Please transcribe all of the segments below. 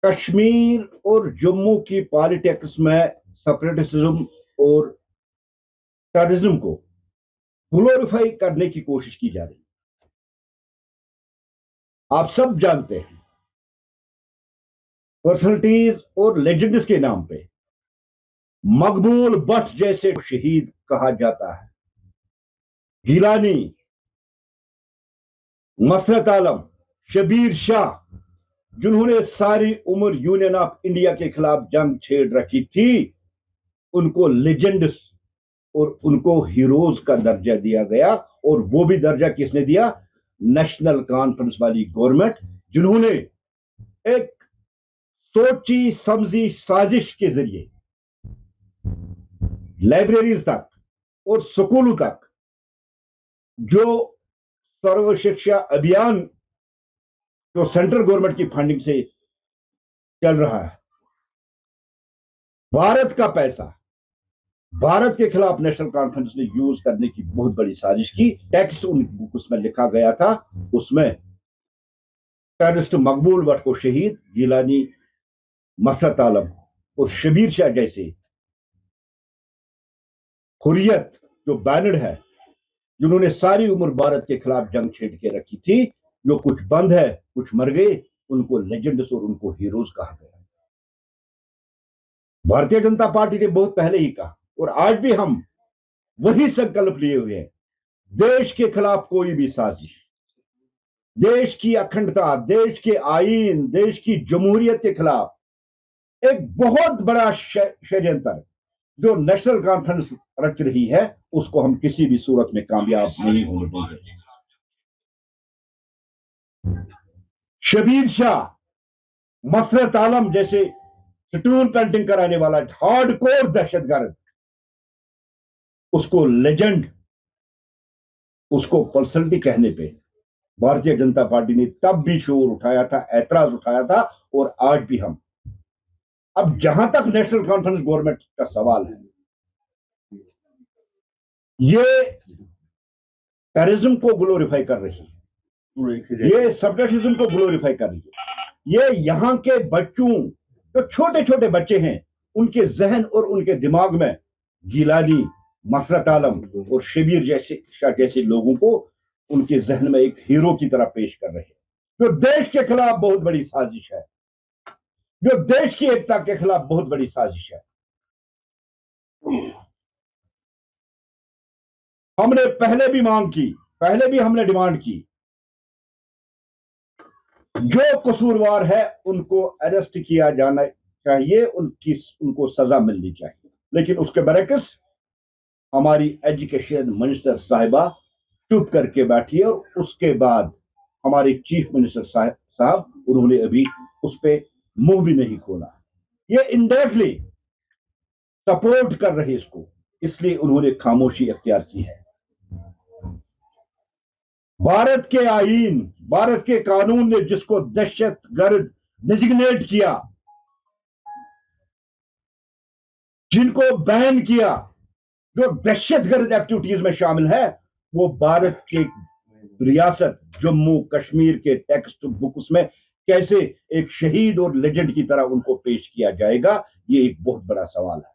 कश्मीर और जम्मू की पॉलिटिक्स में सेपरेटिज्म और टेररिज्म को ग्लोरीफाई करने की कोशिश की जा रही है। आप सब जानते हैं, पर्सनैलिटीज और लेजेंड्स के नाम पे मकबूल भट्ट जैसे शहीद कहा जाता है, गिलानी, मसरत आलम, शबीर शाह, जिन्होंने सारी उम्र यूनियन ऑफ इंडिया के खिलाफ जंग छेड़ रखी थी, उनको लेजेंड्स और उनको हीरोज का दर्जा दिया गया। और वो भी दर्जा किसने दिया? नेशनल कॉन्फ्रेंस वाली गवर्नमेंट, जिन्होंने एक सोची समझी साजिश के जरिए लाइब्रेरीज तक और स्कूलों तक जो सर्व शिक्षा अभियान जो सेंट्रल गवर्नमेंट की फंडिंग से चल रहा है, भारत का पैसा भारत के खिलाफ नेशनल कॉन्फ्रेंस ने यूज करने की बहुत बड़ी साजिश की। टेक्स्ट उसमें लिखा गया था, उसमें टेररिस्ट मकबूल भट्ट को शहीद, गिलानी, मसरत आलम और शबीर शाह जैसे हुर्रियत जो बैनर है, जिन्होंने सारी उम्र भारत के खिलाफ जंग छेड़ के रखी थी, जो कुछ बंद है कुछ मर गए, उनको लेजेंड्स और उनको हीरोज कहा गया। भारतीय जनता पार्टी ने बहुत पहले ही कहा और आज भी हम वही संकल्प लिए हुए हैं, देश के खिलाफ कोई भी साजिश, देश की अखंडता, देश के आईन, देश की जमहूरियत के खिलाफ एक बहुत बड़ा षड्यंत्र जो नेशनल कॉन्फ्रेंस रच रही है, उसको हम किसी भी सूरत में कामयाब नहीं होने देंगे। शबीर शाह, मसरत आलम जैसे स्टूल पेंटिंग कराने वाला हार्डकोर दहशतगर्द, उसको लेजेंड, उसको पर्सनलिटी कहने पे भारतीय जनता पार्टी ने तब भी शोर उठाया था, ऐतराज उठाया था, और आज भी हम। अब जहां तक नेशनल कॉन्फ्रेंस गवर्नमेंट का सवाल है, ये टेररिज्म को ग्लोरीफाई कर रही है, ये सेपरेटिज्म को ग्लोरीफाई कर रही है। ये यहाँ के बच्चों, जो छोटे छोटे बच्चे हैं, उनके जहन और उनके दिमाग में गिलानी, मसरत आलम और शबीर जैसे लोगों को उनके जहन में एक हीरो की तरह पेश कर रहे हैं, जो देश के खिलाफ बहुत बड़ी साजिश है, जो देश की एकता के खिलाफ बहुत बड़ी साजिश है। हमने पहले भी मांग की, पहले भी हमने डिमांड की, जो कसूरवार है उनको अरेस्ट किया जाना चाहिए, उनको सजा मिलनी चाहिए। लेकिन उसके बरक्स हमारी एजुकेशन मिनिस्टर साहिबा चुप करके बैठी है, और उसके बाद हमारे चीफ मिनिस्टर साहब उन्होंने अभी उस पर मुंह भी नहीं खोला। ये इनडायरेक्टली सपोर्ट कर रहे इसको, इसलिए उन्होंने खामोशी अख्तियार की है। भारत के आईन, भारत के कानून ने जिसको दहशतगर्द डिजिग्नेट किया, जिनको बैन किया, जो दहशतगर्द एक्टिविटीज में शामिल है, वो भारत के रियासत जम्मू कश्मीर के टेक्स्ट बुक्स में कैसे एक शहीद और लेजेंड की तरह उनको पेश किया जाएगा, ये एक बहुत बड़ा सवाल है।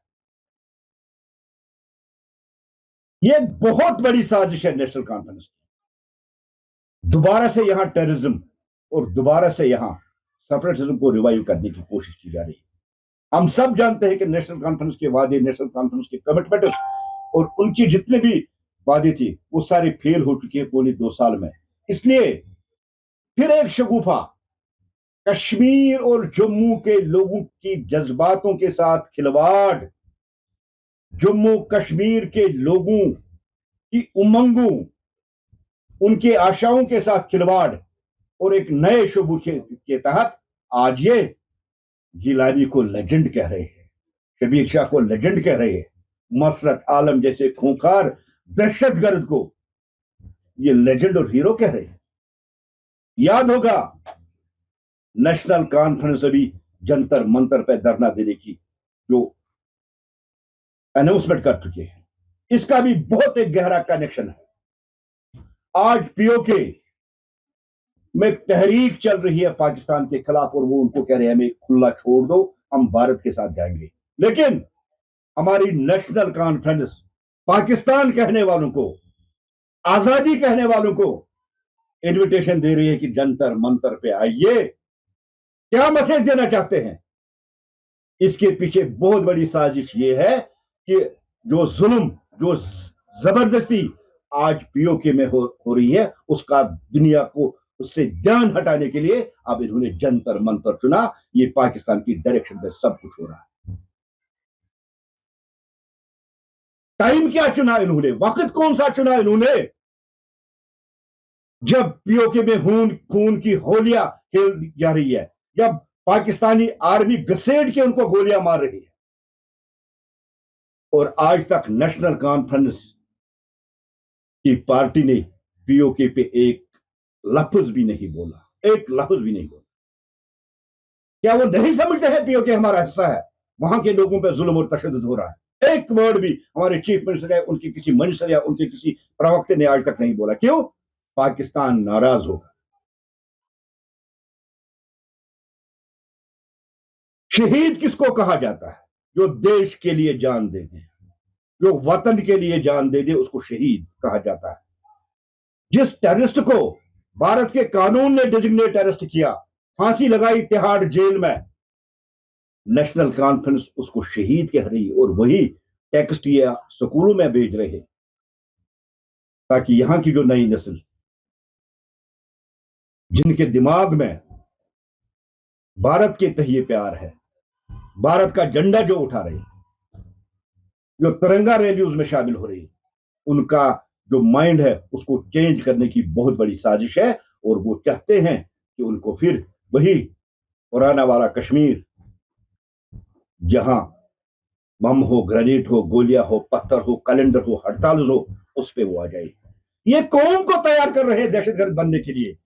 ये एक बहुत बड़ी साजिश है नेशनल कॉन्फ्रेंस की। दोबारा से यहां टेररिज्म और दोबारा से यहां सेपरेटिज्म को रिवाइव करने की कोशिश की जा रही है। हम सब जानते हैं कि नेशनल कॉन्फ्रेंस के वादे, नेशनल कॉन्फ्रेंस के कमिटमेंट और उनकी जितने भी वादे थी, वो सारे फेल हो चुके हैं पौने 2 साल में। इसलिए फिर एक शगुफा कश्मीर और जम्मू के लोगों की जज्बातों के साथ खिलवाड़, जम्मू कश्मीर के लोगों की उमंगों, उनकी आशाओं के साथ खिलवाड़, और एक नए शगुफे के तहत आज ये गिलानी को लेजेंड कह रहे हैं, शबीर शाह को लेजेंड कह रहे हैं, मसरत आलम जैसे खूंखार दहशतगर्द को ये लेजेंड और हीरो कह रहे हैं। याद होगा नेशनल कॉन्फ्रेंस अभी जंतर मंतर पर धरना देने की जो अनाउंसमेंट कर चुके हैं, इसका भी बहुत एक गहरा कनेक्शन है। आज पीओके में एक तहरीक चल रही है पाकिस्तान के खिलाफ और वो उनको कह रहे हैं हमें खुला छोड़ दो, हम भारत के साथ जाएंगे। लेकिन हमारी नेशनल कॉन्फ्रेंस पाकिस्तान कहने वालों को, आजादी कहने वालों को इनविटेशन दे रही है कि जंतर मंतर पे आइए। क्या मैसेज देना चाहते हैं? इसके पीछे बहुत बड़ी साजिश ये है कि जो जुल्म, जो जबरदस्ती आज पीओके में हो रही है, उसका दुनिया को उससे ध्यान हटाने के लिए अब इन्होंने जंतर मंतर चुना। ये पाकिस्तान की डायरेक्शन में सब कुछ हो रहा है। टाइम क्या चुना इन्होंने, वक्त कौन सा चुना इन्होंने? जब पीओके में खून की होलियां खेल जा रही है, जब पाकिस्तानी आर्मी घसीट के उनको गोलियां मार रही है, और आज तक नेशनल कॉन्फ्रेंस की पार्टी ने पीओके पे एक लफ्ज भी नहीं बोला, एक लफ्ज भी नहीं बोला। क्या वो नहीं समझते हैं पीओके हमारा हिस्सा है? वहां के लोगों पे जुल्म और तशद्दुद हो रहा है। एक वर्ड भी हमारे चीफ मिनिस्टर है, उनके किसी मिनिस्टर या उनके किसी प्रवक्ता ने आज तक नहीं बोला। क्यों? पाकिस्तान नाराज होगा। शहीद किसको कहा जाता है? जो देश के लिए जान दे दे, जो वतन के लिए जान दे दे, उसको शहीद कहा जाता है। जिस टेररिस्ट को भारत के कानून ने डिजिग्नेट टेररिस्ट किया, फांसी लगाई तिहाड़ जेल में, नेशनल कॉन्फ्रेंस उसको शहीद कह रही है और वही टेक्स्ट या स्कूलों में भेज रहे हैं ताकि यहां की जो नई नस्ल, जिनके दिमाग में भारत के तहिए प्यार है, भारत का झंडा जो उठा रहे, जो तिरंगा रैलियों में शामिल हो रही, उनका जो माइंड है उसको चेंज करने की बहुत बड़ी साजिश है। और वो चाहते हैं कि उनको फिर वही पुराना वाला कश्मीर, जहां बम हो, ग्रेनेड हो, गोलियां हो, पत्थर हो, कैलेंडर हो, हड़ताल हो, उस पर वो आ जाए। ये कौम को तैयार कर रहे हैं दहशतगर्द बनने के लिए।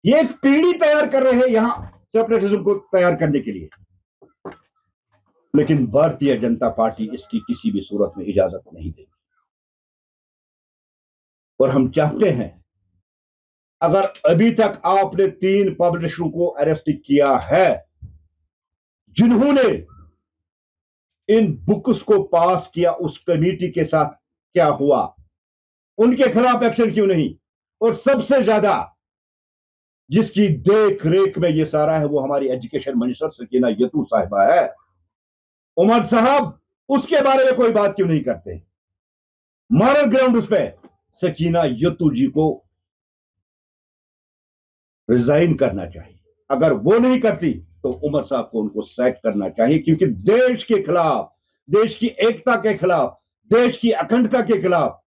ये एक पीढ़ी तैयार कर रहे हैं यहां सेपरेटिज्म को तैयार करने के लिए। लेकिन भारतीय जनता पार्टी इसकी किसी भी सूरत में इजाजत नहीं देगी। और हम चाहते हैं, अगर अभी तक आपने 3 पब्लिशरों को अरेस्ट किया है जिन्होंने इन बुक्स को पास किया, उस कमेटी के साथ क्या हुआ? उनके खिलाफ एक्शन क्यों नहीं? और सबसे ज्यादा जिसकी देख रेख में ये सारा है वो हमारी एजुकेशन मिनिस्टर सकीना यतू साहिबा है। उमर साहब उसके बारे में कोई बात क्यों नहीं करते? मॉरल ग्राउंड उस पर सकीना यतू जी को रिजाइन करना चाहिए। अगर वो नहीं करती तो उमर साहब को उनको सैक करना चाहिए, क्योंकि देश के खिलाफ, देश की एकता के खिलाफ, देश की अखंडता के खिलाफ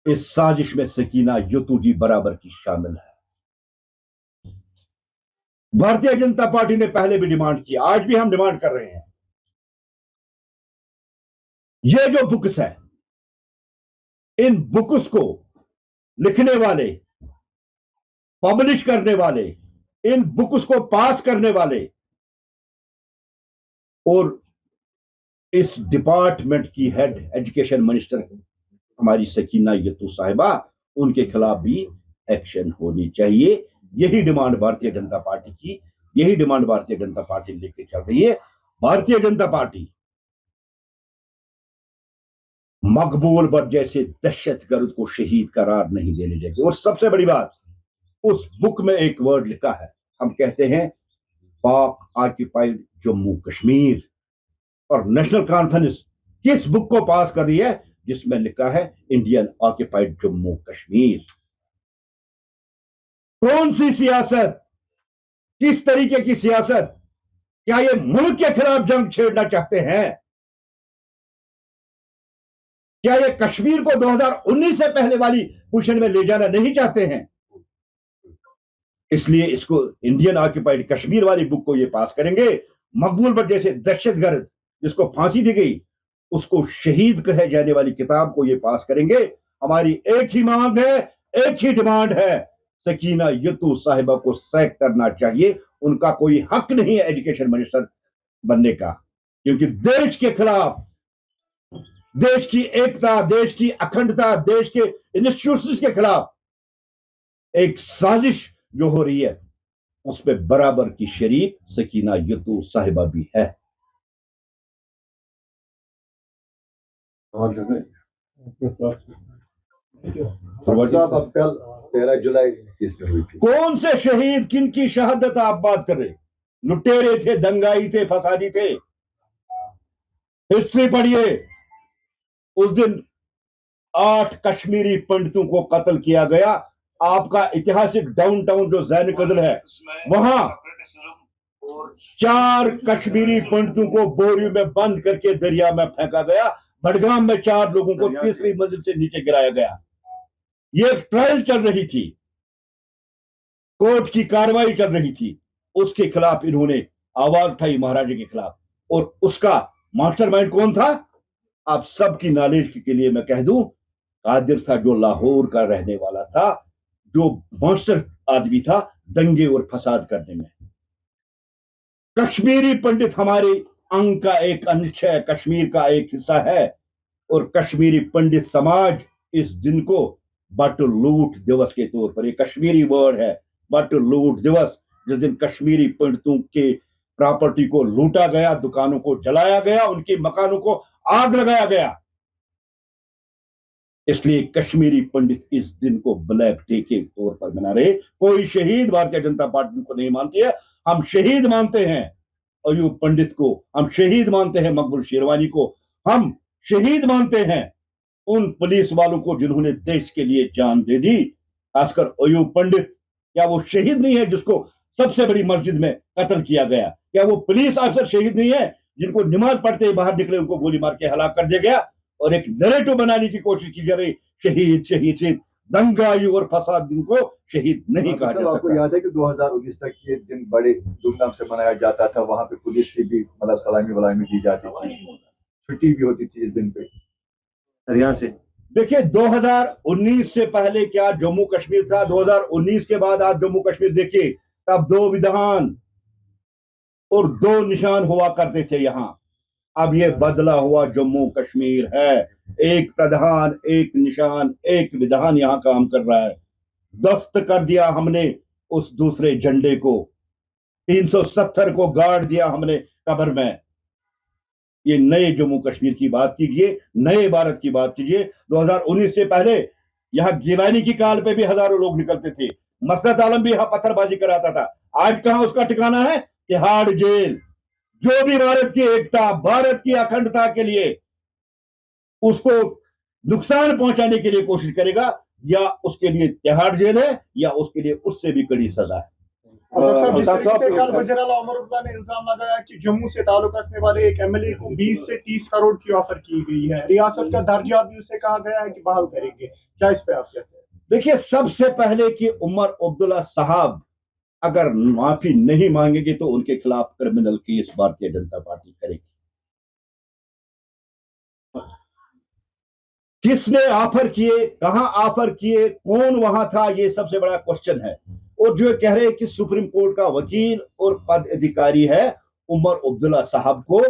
इस साजिश में सकीना यतू जी बराबर की शामिल है। भारतीय जनता पार्टी ने पहले भी डिमांड की, आज भी हम डिमांड कर रहे हैं, ये जो बुक्स है, इन बुक्स को लिखने वाले, पब्लिश करने वाले, इन बुक्स को पास करने वाले और इस डिपार्टमेंट की हेड एजुकेशन मिनिस्टर हमारी सकीना यतू साहिबा, उनके खिलाफ भी एक्शन होनी चाहिए। यही डिमांड भारतीय जनता पार्टी की, यही डिमांड भारतीय जनता पार्टी लेके चल रही है। Bharatiya Janata party Maqbool but जैसे दहशतगर्द को शहीद करार नहीं देने देगी। और सबसे बड़ी बात, उस बुक में एक वर्ड लिखा है, हम कहते हैं पाक ऑक्युपाइड जम्मू कश्मीर, और नेशनल कॉन्फ्रेंस किस बुक को पास कर रही है जिसमें लिखा है इंडियन ऑक्युपाइड जम्मू कश्मीर? कौन सी सियासत, किस तरीके की सियासत? क्या ये मुल्क के खिलाफ जंग छेड़ना चाहते हैं? क्या ये कश्मीर को 2019 से पहले वाली पोजीशन में ले जाना नहीं चाहते हैं? इसलिए इसको इंडियन ऑक्युपाइड कश्मीर वाली बुक को ये पास करेंगे। मकबूल बट जैसे दहशतगर्द जिसको फांसी दी गई, उसको शहीद कहे जाने वाली किताब को ये पास करेंगे। हमारी एक ही मांग है, एक ही डिमांड है, सकीना यतू साहिबा को सैक करना चाहिए। उनका कोई हक नहीं है एजुकेशन मिनिस्टर बनने का, क्योंकि देश के खिलाफ, देश की एकता, देश की अखंडता, देश के इंस्टीट्यूशंस के खिलाफ एक साजिश जो हो रही है उसमें बराबर की शरीक सकीना यतू साहिबा भी है। अब कल 13 जुलाई इसमें हुई थी। कौन से शहीद, किन की शहादत आप बात कर रहे? लुटेरे थे, दंगाई थे, फसादी थे। हिस्ट्री पढ़िए। उस दिन 8 कश्मीरी पंडितों को कत्ल किया गया। आपका ऐतिहासिक डाउनटाउन जो जैन कदल है वहां 4 कश्मीरी पंडितों को बोरियों में बंद करके दरिया में फेंका गया। बडगाम में 4 लोगों को तीसरी मंजिल से नीचे गिराया गया। ये एक ट्रायल चल रही थी, कोर्ट की कार्रवाई चल रही थी, उसके खिलाफ इन्होंने आवाज उठाई महाराजा के खिलाफ। और उसका मास्टरमाइंड कौन था? आप सबकी नॉलेज के लिए मैं कह दूं, कादिर था, जो लाहौर का रहने वाला था, जो मास्टर आदमी था दंगे और फसाद करने में। कश्मीरी पंडित हमारे अंग का एक अंश है, कश्मीर का एक हिस्सा है। और कश्मीरी पंडित समाज इस दिन को बट लूट दिवस के तौर पर, एक कश्मीरी वर्ड है बट लूट दिवस, जिस दिन कश्मीरी पंडितों के प्रॉपर्टी को लूटा गया, दुकानों को जलाया गया, उनके मकानों को आग लगाया गया। इसलिए कश्मीरी पंडित इस दिन को ब्लैक डे के तौर पर मना रहे। कोई शहीद भारतीय जनता पार्टी को नहीं मानती है। हम शहीद मानते हैं अयूब पंडित को, हम शहीद मानते हैं मकबूल शेरवानी को, हम शहीद मानते हैं उन पुलिस वालों को जिन्होंने देश के लिए जान दे दी। खासकर अयूब पंडित, क्या वो शहीद नहीं है जिसको सबसे बड़ी मस्जिद में कत्ल किया गया? क्या वो पुलिस अफसर शहीद नहीं है जिनको नमाज पढ़ते ही बाहर निकले उनको गोली मार के हलाक कर दिया गया? और एक नैरेटिव बनाने की कोशिश की जा रही, शहीद शहीद शहीद। दंगाई और फसाद दिन को शहीद नहीं कहा जा सकता। आपको याद है कि 2019 तक ये दिन बड़े धूमधाम से मनाया जाता था, वहां पे पुलिस की भी मतलब सलामी वलामी दी जाती थी, छुट्टी भी होती थी इस दिन पे हरियाणा से। देखिए 2019 से पहले क्या जम्मू कश्मीर था, 2019 के बाद आज जम्मू कश्मीर देखिए, तब 2 विधान और 2 निशान हुआ करते थे यहां। अब ये बदला हुआ जम्मू कश्मीर है, एक प्रधान, एक निशान, एक विधान यहां काम कर रहा है। दस्त कर दिया हमने उस दूसरे झंडे को, 370 को गाड़ दिया हमने कब्र में। ये नए जम्मू कश्मीर की बात कीजिए, नए भारत की बात कीजिए। 2019 से पहले यहां गिलानी की काल पे भी हजारों लोग निकलते थे, मसरत आलम भी यहां पत्थरबाजी कराता था। आज कहां उसका ठिकाना है? तिहाड़ जेल। जो भी भारत की एकता, भारत की अखंडता के लिए उसको नुकसान पहुंचाने के लिए कोशिश करेगा, या उसके लिए तिहाड़ जेल है या उसके लिए उससे भी कड़ी सजा है। जिस तरीके से कल वज़ीर आला उमर अब्दुल्ला ने इल्जाम लगाया कि जम्मू से ताल्लुक रखने वाले एक एमएलए को 20 से 30 करोड़ की ऑफर की गई है, रियासत का दर्जा भी उसे कहा गया है कि बहाल करेंगे, क्या इस पे आप कहते हैं? देखिए, सबसे पहले कि उमर अब्दुल्ला साहब अगर माफी नहीं मांगेंगे तो उनके खिलाफ criminal case Bharatiya Janata party करेगी। किसने ऑफर किए, कहां ऑफर किए, कौन वहां था, ये सबसे बड़ा क्वेश्चन है। और जो कह रहे हैं कि सुप्रीम कोर्ट का वकील और पद अधिकारी है उमर अब्दुल्ला साहब को,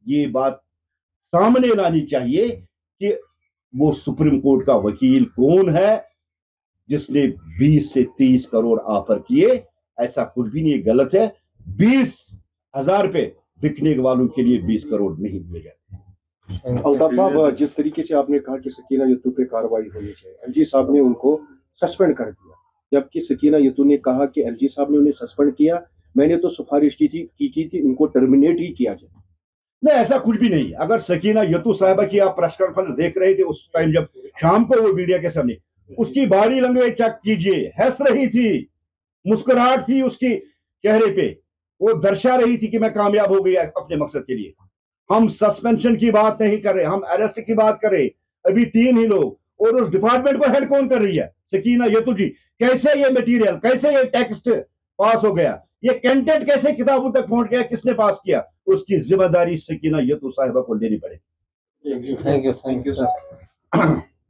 ये बात सामने लानी चाहिए कि वो सुप्रीम कोर्ट का वकील कौन है जिसने 20 से 30 करोड़ ऑफर किए। ऐसा कुछ भी नहीं, गलत है। 20,000 पे बिकने वालों के लिए 20 करोड़ नहीं दिए जाते। अल्ताफ साहब, जिस तरीके से आपने कहा कि सकीना यतू पे कार्रवाई होनी चाहिए, एलजी साहब ने उनको सस्पेंड कर दिया, जबकि सकीना यतू ने कहा कि एलजी साहब ने उन्हें सस्पेंड किया, मैंने तो सिफारिश की थी उनको टर्मिनेट ही किया जाए। नहीं, ऐसा कुछ भी नहीं। अगर सकीना यतू साहिबा की आप प्रेस कॉन्फ्रेंस देख रहे थे उस टाइम जब शाम को वो मीडिया के सामने, उसकी बॉडी लैंग्वेज चेक कीजिए, हंस रही थी, मुस्कुराहट थी उसकी चेहरे पे, वो दर्शा रही थी कि मैं कामयाब हो गई अपने मकसद के लिए। हम सस्पेंशन की बात नहीं कर रहे, हम अरेस्ट की बात कर रहे। अभी 3 ही लोग, और उस डिपार्टमेंट को हेड कौन कर रही है? सकीना यतू जी। कैसे ये मटेरियल, कैसे ये टेक्स्ट पास हो गया, ये कंटेंट कैसे किताबों तक पहुंच गया, किसने पास किया? उसकी जिम्मेदारी सकीना यतू साहिबा को लेनी पड़ेगी। Thank you sir.